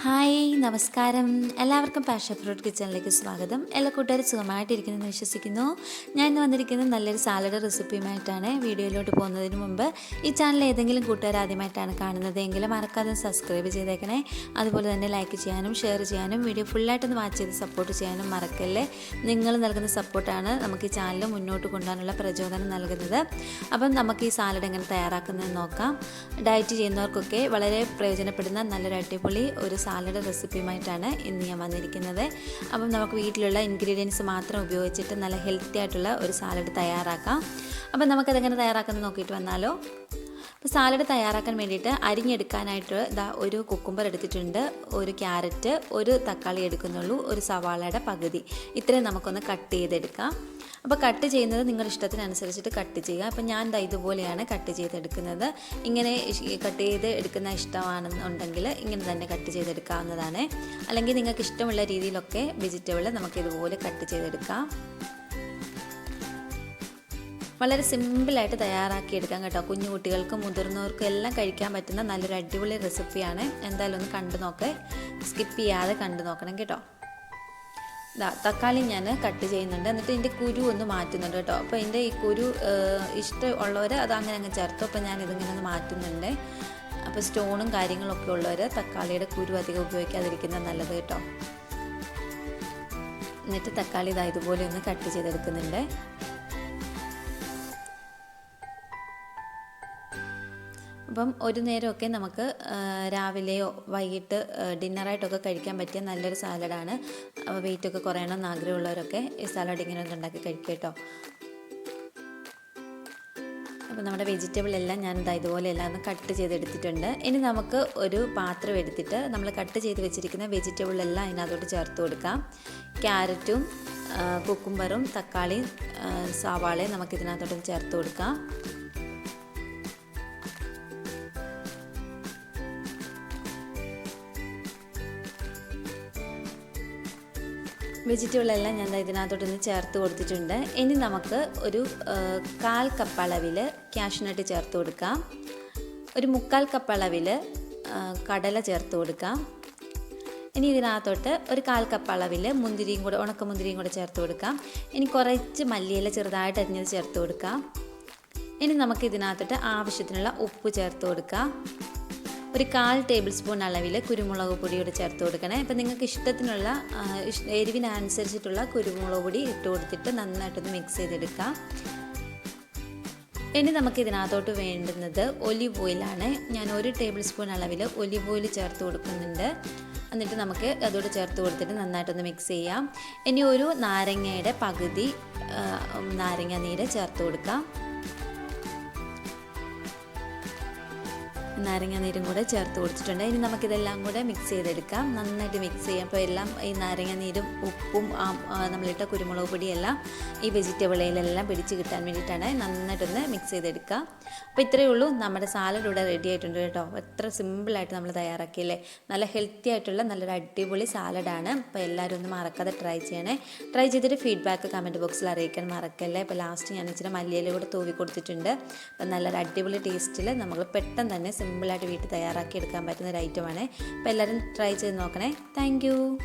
Hi നമസ്കാരം, എല്ലാവർക്കും passion fruit കിച്ചണിലേക്ക് സ്വാഗതം. എല്ലാ കൂട്ടുകാരും സുഖമായിട്ടിരിക്കുന്നെന്ന് വിശ്വസിക്കുന്നു. ഞാൻ ഇന്ന് വന്നിരിക്കുന്നത് നല്ലൊരു സാലഡ് റെസിപ്പിയുമായിട്ടാണ്. വീഡിയോയിലോട്ട് പോകുന്നതിന് മുമ്പ് ഈ ചാനൽ ഏതെങ്കിലും കൂട്ടുകാർ ആദ്യമായിട്ടാണ് കാണുന്നത് എങ്കിൽ മറക്കാതെ സബ്സ്ക്രൈബ് ചെയ്തേക്കണേ. അതുപോലെ തന്നെ ലൈക്ക് ചെയ്യാനും ഷെയർ ചെയ്യാനും വീഡിയോ ഫുള്ളായിട്ടൊന്ന് വാച്ച് ചെയ്ത് സപ്പോർട്ട് ചെയ്യാനും മറക്കല്ലേ. നിങ്ങൾ നൽകുന്ന സപ്പോർട്ടാണ് നമുക്ക് ഈ ചാനൽ മുന്നോട്ട് കൊണ്ടുപോകാനുള്ള പ്രചോദനം നൽകുന്നത്. അപ്പം നമുക്ക് ഈ സാലഡ് എങ്ങനെ തയ്യാറാക്കുന്നതെന്ന് നോക്കാം. ഡയറ്റ് ചെയ്യുന്നവർക്കൊക്കെ വളരെ പ്രയോജനപ്പെടുന്ന നല്ലൊരു അടിപൊളി ഒരു സാലഡ് റെസിപ്പിയുമായിട്ടാണ് ഇന്ന് ഞാൻ വന്നിരിക്കുന്നത്. അപ്പം നമുക്ക് വീട്ടിലുള്ള ഇൻഗ്രീഡിയൻസ് മാത്രം ഉപയോഗിച്ചിട്ട് നല്ല ഹെൽത്തി ആയിട്ടുള്ള ഒരു സാലഡ് തയ്യാറാക്കാം. അപ്പം നമുക്കതെങ്ങനെ തയ്യാറാക്കുന്നത് നോക്കിയിട്ട് വന്നാലോ. അപ്പോൾ സാലഡ് തയ്യാറാക്കാൻ വേണ്ടിയിട്ട് അരിഞ്ഞെടുക്കാനായിട്ട് ഒരു കുക്കുംബർ എടുത്തിട്ടുണ്ട്, ഒരു ക്യാരറ്റ്, ഒരു തക്കാളി എടുക്കുന്നുള്ളൂ, ഒരു സവാളയുടെ പകുതി, ഇത്രയും നമുക്കൊന്ന് കട്ട് ചെയ്തെടുക്കാം. അപ്പോൾ കട്ട് ചെയ്യുന്നത് നിങ്ങളുടെ ഇഷ്ടത്തിനനുസരിച്ചിട്ട് കട്ട് ചെയ്യുക. അപ്പോൾ ഞാൻ ഇതുപോലെയാണ് കട്ട് ചെയ്തെടുക്കുന്നത്. ഇങ്ങനെ കട്ട് ചെയ്ത് എടുക്കുന്ന ഇഷ്ടമാണെന്നുണ്ടെങ്കിൽ ഇങ്ങനെ തന്നെ കട്ട് ചെയ്തെടുക്കാവുന്നതാണ്. അല്ലെങ്കിൽ നിങ്ങൾക്ക് ഇഷ്ടമുള്ള രീതിയിലൊക്കെ വെജിറ്റബിൾ നമുക്കിതുപോലെ കട്ട് ചെയ്തെടുക്കാം. വളരെ സിമ്പിളായിട്ട് തയ്യാറാക്കിയെടുക്കാം കേട്ടോ. കുഞ്ഞു കുട്ടികൾക്കും മുതിർന്നവർക്കും എല്ലാം കഴിക്കാൻ പറ്റുന്ന നല്ലൊരു അടിപൊളി റെസിപ്പിയാണ്. എന്തായാലും ഒന്ന് കണ്ടു നോക്കേ, സ്കിപ്പ് ചെയ്യാതെ കണ്ടു നോക്കണം കേട്ടോ. തക്കാളി ഞാൻ കട്ട് ചെയ്യുന്നുണ്ട്, എന്നിട്ട് ഇതിൻ്റെ കുരു ഒന്ന് മാറ്റുന്നുണ്ട് കേട്ടോ. അപ്പോൾ ഇതിൻ്റെ ഈ കുരു ഇഷ്ടമുള്ളവർ അത് അങ്ങനെ ചേർത്തു. അപ്പോൾ ഞാൻ ഇതിങ്ങനെ ഒന്ന് മാറ്റുന്നുണ്ട്. അപ്പോൾ സ്റ്റോണും കാര്യങ്ങളൊക്കെ ഉള്ളവർ തക്കാളിയുടെ കുരു അധികം ഉപയോഗിക്കാതിരിക്കുന്നത് നല്ലത് കേട്ടോ. എന്നിട്ട് തക്കാളി ഇതുപോലെ ഒന്ന് കട്ട് ചെയ്തെടുക്കുന്നുണ്ട്. അപ്പം ഒരു നേരമൊക്കെ നമുക്ക് രാവിലെയോ വൈകിട്ട് ഡിന്നറായിട്ടൊക്കെ കഴിക്കാൻ പറ്റിയ നല്ലൊരു സാലഡാണ്. അപ്പോൾ വെയിറ്റൊക്കെ കുറയണമെന്ന് ആഗ്രഹമുള്ളവരൊക്കെ ഈ സാലഡ് ഇങ്ങനെ ഒന്ന് ഉണ്ടാക്കി കഴിക്കുക കേട്ടോ. അപ്പോൾ നമ്മുടെ വെജിറ്റബിൾ എല്ലാം ഞാൻ ഇതുപോലെ എല്ലാം ഒന്ന് കട്ട് ചെയ്തെടുത്തിട്ടുണ്ട്. ഇനി നമുക്ക് ഒരു പാത്രം എടുത്തിട്ട് നമ്മൾ കട്ട് ചെയ്ത് വെച്ചിരിക്കുന്ന വെജിറ്റബിളെല്ലാം അതിനകത്തോട്ട് ചേർത്ത് കൊടുക്കാം. ക്യാരറ്റും കുക്കുംബറും തക്കാളിയും സവാളയും നമുക്കിതിനകത്തോട്ട് ചേർത്ത് കൊടുക്കാം. വെജിറ്റബിളെല്ലാം ഞാൻ ഇതിനകത്തോട്ടൊന്ന് ചേർത്ത് കൊടുത്തിട്ടുണ്ട്. ഇനി നമുക്ക് ഒരു 1/4 കപ്പ് അളവിൽ കാഷ്യൂനട്ട് ചേർത്ത് കൊടുക്കാം. ഒരു 3/4 കപ്പ് അളവിൽ കടല ചേർത്ത് കൊടുക്കാം. ഇനി ഇതിനകത്തോട്ട് ഒരു 1/4 കപ്പ് അളവിൽ മുന്തിരിയും കൂടെ, ഉണക്കമുന്തിരിയും കൂടെ ചേർത്ത് കൊടുക്കാം. ഇനി കുറച്ച് മല്ലിയില ചെറുതായിട്ട് അരിഞ്ഞത് ചേർത്ത് കൊടുക്കാം. ഇനി നമുക്ക് ഇതിനകത്തോട്ട് ആവശ്യത്തിനുള്ള ഉപ്പ് ചേർത്ത് കൊടുക്കാം. ഒരു 1/4 ടേബിൾ സ്പൂൺ അളവിൽ കുരുമുളക് പൊടിയോട് ചേർത്ത് കൊടുക്കണേ. അപ്പോൾ നിങ്ങൾക്ക് ഇഷ്ടത്തിനുള്ള എരിവിനനുസരിച്ചിട്ടുള്ള കുരുമുളക് പൊടി ഇട്ട് കൊടുത്തിട്ട് നന്നായിട്ടൊന്ന് മിക്സ് ചെയ്തെടുക്കാം. ഇനി നമുക്ക് ഇതിനകത്തോട്ട് വേണ്ടുന്നത് ഒലിവ് ഓയിലാണ്. ഞാൻ 1 ടേബിൾ സ്പൂൺ അളവിൽ ഒലിവ് ഓയിൽ ചേർത്ത് കൊടുക്കുന്നുണ്ട്. എന്നിട്ട് നമുക്ക് അതോട് ചേർത്ത് കൊടുത്തിട്ട് നന്നായിട്ടൊന്ന് മിക്സ് ചെയ്യാം. ഇനി ഒരു നാരങ്ങയുടെ പകുതി നാരങ്ങ നീര് ചേർത്ത് കൊടുക്കാം. നാരങ്ങ നീരും കൂടെ ചേർത്ത് കൊടുത്തിട്ടുണ്ട്. ഇനി നമുക്കിതെല്ലാം കൂടെ മിക്സ് ചെയ്തെടുക്കാം. നന്നായിട്ട് മിക്സ് ചെയ്യാം. അപ്പോൾ എല്ലാം ഈ നാരങ്ങ നീരും ഉപ്പും നമ്മളിട്ട കുരുമുളക് പൊടിയെല്ലാം ഈ വെജിറ്റബിളിലെല്ലാം പിടിച്ച് കിട്ടാൻ വേണ്ടിയിട്ടാണ് നന്നായിട്ടൊന്ന് മിക്സ് ചെയ്തെടുക്കുക. അപ്പോൾ ഇത്രയേ ഉള്ളൂ, നമ്മുടെ സാലഡ് ഇവിടെ റെഡി ആയിട്ടുണ്ട് കേട്ടോ. എത്ര സിമ്പിളായിട്ട് നമ്മൾ തയ്യാറാക്കിയല്ലേ. നല്ല ഹെൽത്തി ആയിട്ടുള്ള നല്ലൊരു അടിപൊളി സാലഡാണ്. അപ്പോൾ എല്ലാവരും ഒന്ന് മറക്കാതെ ട്രൈ ചെയ്യണേ. ട്രൈ ചെയ്തിട്ട് ഫീഡ്ബാക്ക് കമൻറ്റ് ബോക്സിൽ അറിയിക്കാൻ മറക്കല്ലേ. അപ്പോൾ ലാസ്റ്റ് ഞാൻ ഇച്ചിരി മല്ലിയില കൂടെ തൂവി കൊടുത്തിട്ടുണ്ട്. അപ്പോൾ നല്ലൊരു അടിപൊളി ടേസ്റ്റിൽ നമ്മൾ പെട്ടെന്ന് തന്നെ സിമ്പിളായിട്ട് വീട്ടിൽ തയ്യാറാക്കി എടുക്കാൻ പറ്റുന്ന ഒരു ഐറ്റമാണ്. അപ്പോൾ എല്ലാവരും ട്രൈ ചെയ്ത് നോക്കണേ. താങ്ക്